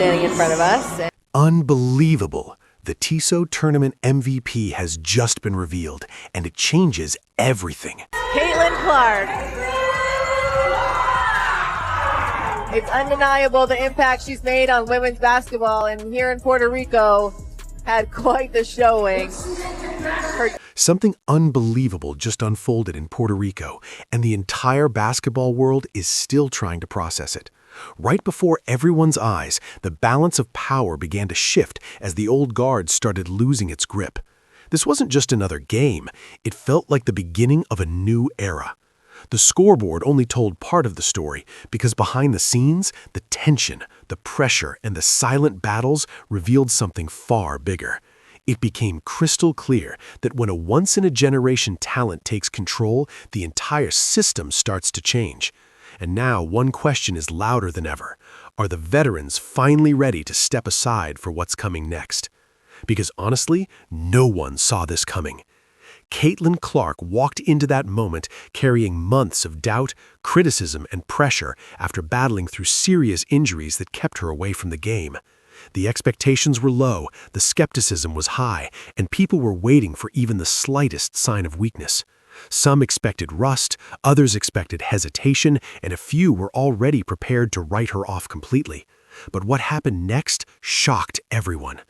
standing in front of us. Unbelievable! The TISO Tournament MVP has just been revealed, and it changes everything. Caitlin Clark. It's undeniable the impact she's made on women's basketball, and here in Puerto Rico had quite the showing. Something unbelievable just unfolded in Puerto Rico, and the entire basketball world is still trying to process it. Right before everyone's eyes, the balance of power began to shift as the old guard started losing its grip. This wasn't just another game, it felt like the beginning of a new era. The scoreboard only told part of the story because behind the scenes, the tension, the pressure, and the silent battles revealed something far bigger. It became crystal clear that when a once-in-a-generation talent takes control, the entire system starts to change. And now one question is louder than ever. Are the veterans finally ready to step aside for what's coming next? Because honestly, no one saw this coming. Caitlin Clark walked into that moment carrying months of doubt, criticism, and pressure after battling through serious injuries that kept her away from the game. The expectations were low, the skepticism was high, and people were waiting for even the slightest sign of weakness. Some expected rust, others expected hesitation, and a few were already prepared to write her off completely. But what happened next shocked everyone.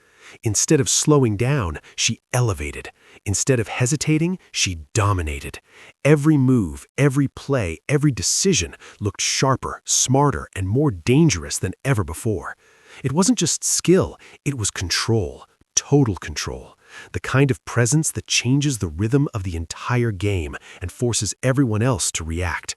Instead of slowing down, she elevated. Instead of hesitating, she dominated. Every move, every play, every decision looked sharper, smarter, and more dangerous than ever before. It wasn't just skill, it was control, total control. The kind of presence that changes the rhythm of the entire game and forces everyone else to react.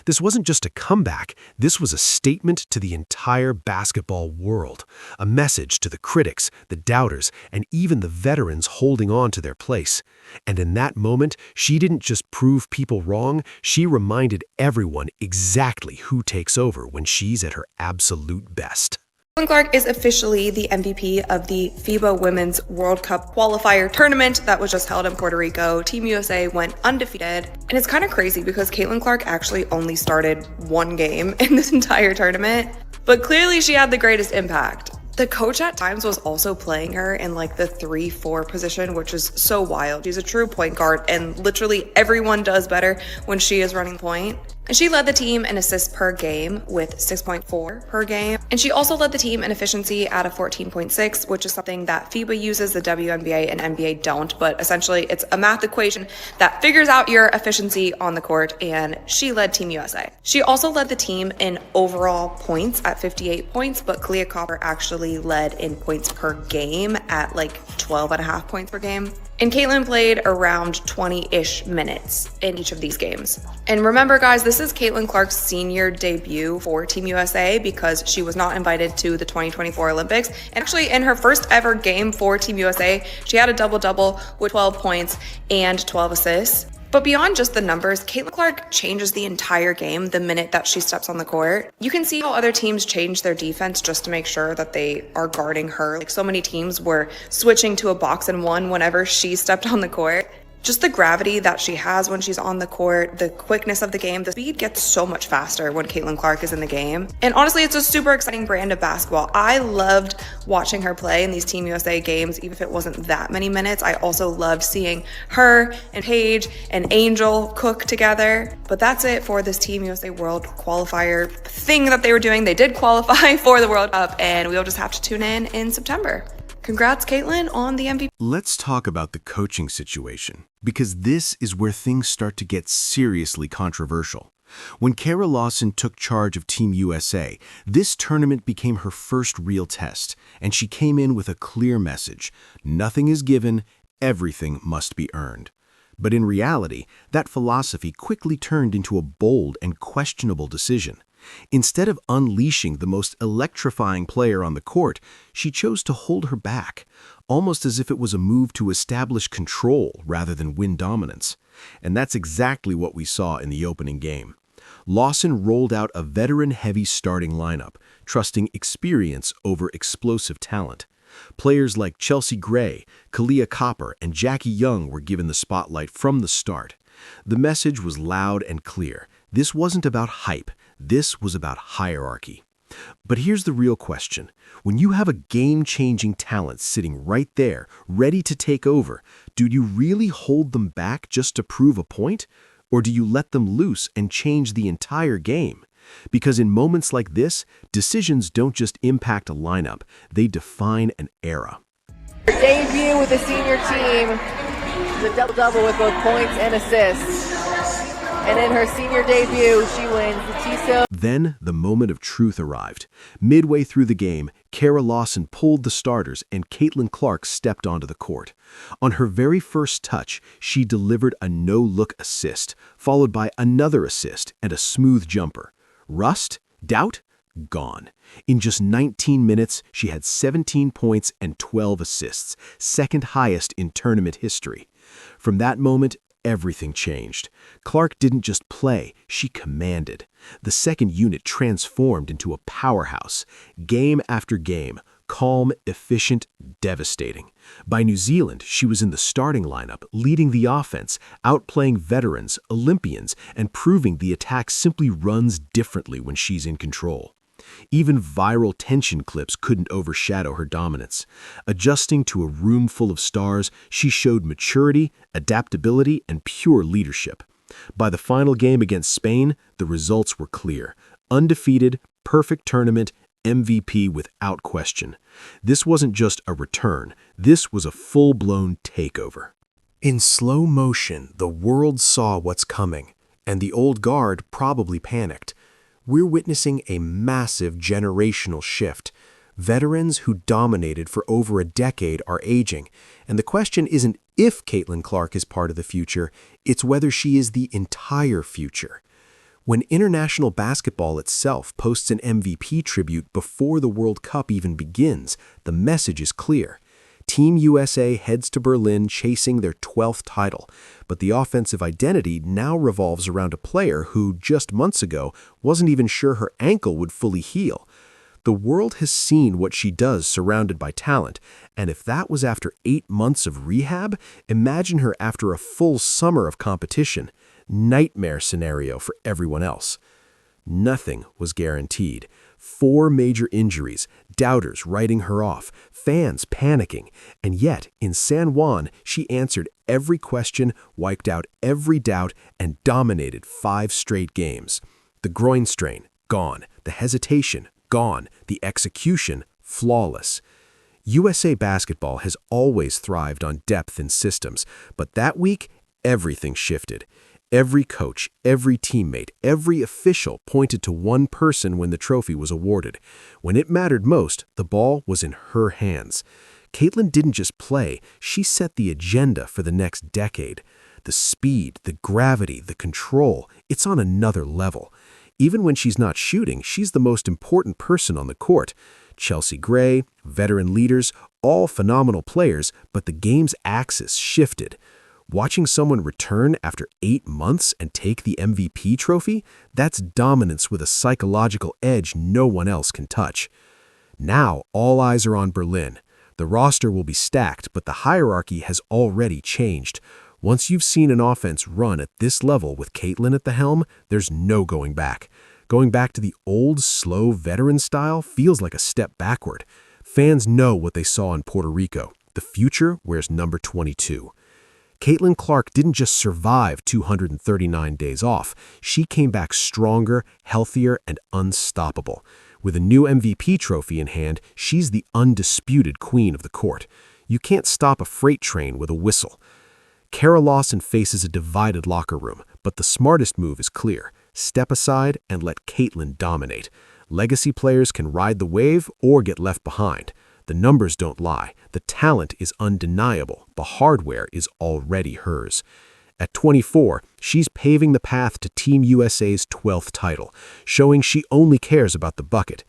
This wasn't just a comeback, this was a statement to the entire basketball world, a message to the critics, the doubters, and even the veterans holding on to their place. And in that moment, she didn't just prove people wrong, she reminded everyone exactly who takes over when she's at her absolute best. Caitlin Clark is officially the MVP of the FIBA Women's World Cup qualifier tournament that was just held in Puerto Rico. Team USA went undefeated. And it's kind of crazy because Caitlin Clark actually only started one game in this entire tournament, but clearly she had the greatest impact. The coach at times was also playing her in like the 3-4 position, which is so wild. She's a true point guard and literally everyone does better when she is running point. And she led the team in assists per game with 6.4 per game. And she also led the team in efficiency at a 14.6, which is something that FIBA uses, the WNBA and NBA don't. But essentially, it's a math equation that figures out your efficiency on the court, and she led Team USA. She also led the team in overall points at 58 points, but Kalia Copper actually led in points per game at like 12.5 points per game. And Caitlin played around 20-ish minutes in each of these games. And remember, guys, this is Caitlin Clark's senior debut for Team USA because she was not invited to the 2024 Olympics. And actually, in her first ever game for Team USA, she had a double-double with 12 points and 12 assists. But beyond just the numbers, Caitlin Clark changes the entire game the minute that she steps on the court. You can see how other teams change their defense just to make sure that they are guarding her. Like so many teams were switching to a box and one whenever she stepped on the court. Just the gravity that she has when she's on the court, the quickness of the game, the speed gets so much faster when Caitlin Clark is in the game. And honestly, it's a super exciting brand of basketball. I loved watching her play in these Team USA games, even if it wasn't that many minutes. I also loved seeing her and Paige and Angel cook together. But that's it for this Team USA World Qualifier thing that they were doing. They did qualify for the World Cup, and we'll just have to tune in September. Congrats, Caitlin, on the MVP. Let's talk about the coaching situation, because this is where things start to get seriously controversial. When Kara Lawson took charge of Team USA, this tournament became her first real test, and she came in with a clear message: nothing is given, everything must be earned. But in reality, that philosophy quickly turned into a bold and questionable decision. Instead of unleashing the most electrifying player on the court, she chose to hold her back, almost as if it was a move to establish control rather than win dominance. And that's exactly what we saw in the opening game. Lawson rolled out a veteran-heavy starting lineup, trusting experience over explosive talent. Players like Chelsea Gray, Kalia Copper, and Jackie Young were given the spotlight from the start. The message was loud and clear. This wasn't about hype. This was about hierarchy. But here's the real question. When you have a game-changing talent sitting right there, ready to take over, do you really hold them back just to prove a point? Or do you let them loose and change the entire game? Because in moments like this, decisions don't just impact a lineup, they define an era. Her debut with the senior team is a double-double with both points and assists. And in her senior debut, she wins the TISO. Then the moment of truth arrived. Midway through the game, Kara Lawson pulled the starters and Caitlin Clark stepped onto the court. On her very first touch, she delivered a no-look assist, followed by another assist and a smooth jumper. Rust? Doubt? Gone. In just 19 minutes, she had 17 points and 12 assists, second highest in tournament history. From that moment, everything changed. Clark didn't just play, she commanded. The second unit transformed into a powerhouse. Game after game, calm, efficient, devastating. By New Zealand, she was in the starting lineup, leading the offense, outplaying veterans, Olympians, and proving the attack simply runs differently when she's in control. Even viral tension clips couldn't overshadow her dominance. Adjusting to a room full of stars, she showed maturity, adaptability, and pure leadership. By the final game against Spain, the results were clear. Undefeated, perfect tournament, MVP without question. This wasn't just a return, this was a full-blown takeover. In slow motion, the world saw what's coming, and the old guard probably panicked. We're witnessing a massive generational shift. Veterans who dominated for over a decade are aging, and the question isn't if Caitlin Clark is part of the future, it's whether she is the entire future. When international basketball itself posts an MVP tribute before the World Cup even begins, the message is clear. Team USA heads to Berlin chasing their 12th title, but the offensive identity now revolves around a player who, just months ago, wasn't even sure her ankle would fully heal. The world has seen what she does surrounded by talent, and if that was after 8 months of rehab, imagine her after a full summer of competition. Nightmare scenario for everyone else. Nothing was guaranteed. 4 major injuries, doubters writing her off, fans panicking, and yet, in San Juan, she answered every question, wiped out every doubt, and dominated 5 straight games. The groin strain, gone. The hesitation, gone. The execution, flawless. USA basketball has always thrived on depth in systems, but that week, everything shifted. Every coach, every teammate, every official pointed to one person when the trophy was awarded. When it mattered most, the ball was in her hands. Caitlin didn't just play, she set the agenda for the next decade. The speed, the gravity, the control, it's on another level. Even when she's not shooting, she's the most important person on the court. Chelsea Gray, veteran leaders, all phenomenal players, but the game's axis shifted. Watching someone return after 8 months and take the MVP trophy, that's dominance with a psychological edge no one else can touch. Now, all eyes are on Berlin. The roster will be stacked, but the hierarchy has already changed. Once you've seen an offense run at this level with Caitlin at the helm, there's no going back. Going back to the old, slow veteran style feels like a step backward. Fans know what they saw in Puerto Rico. The future wears number 22. Caitlin Clark didn't just survive 239 days off. She came back stronger, healthier, and unstoppable. With a new MVP trophy in hand, she's the undisputed queen of the court. You can't stop a freight train with a whistle. Kara Lawson faces a divided locker room, but the smartest move is clear. Step aside and let Caitlin dominate. Legacy players can ride the wave or get left behind. The numbers don't lie. The talent is undeniable. The hardware is already hers. At 24, she's paving the path to Team USA's 12th title, showing she only cares about the bucket.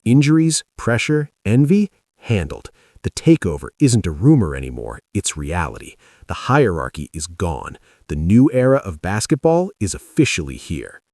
Injuries, pressure, envy, handled. The takeover isn't a rumor anymore, it's reality. The hierarchy is gone. The new era of basketball is officially here.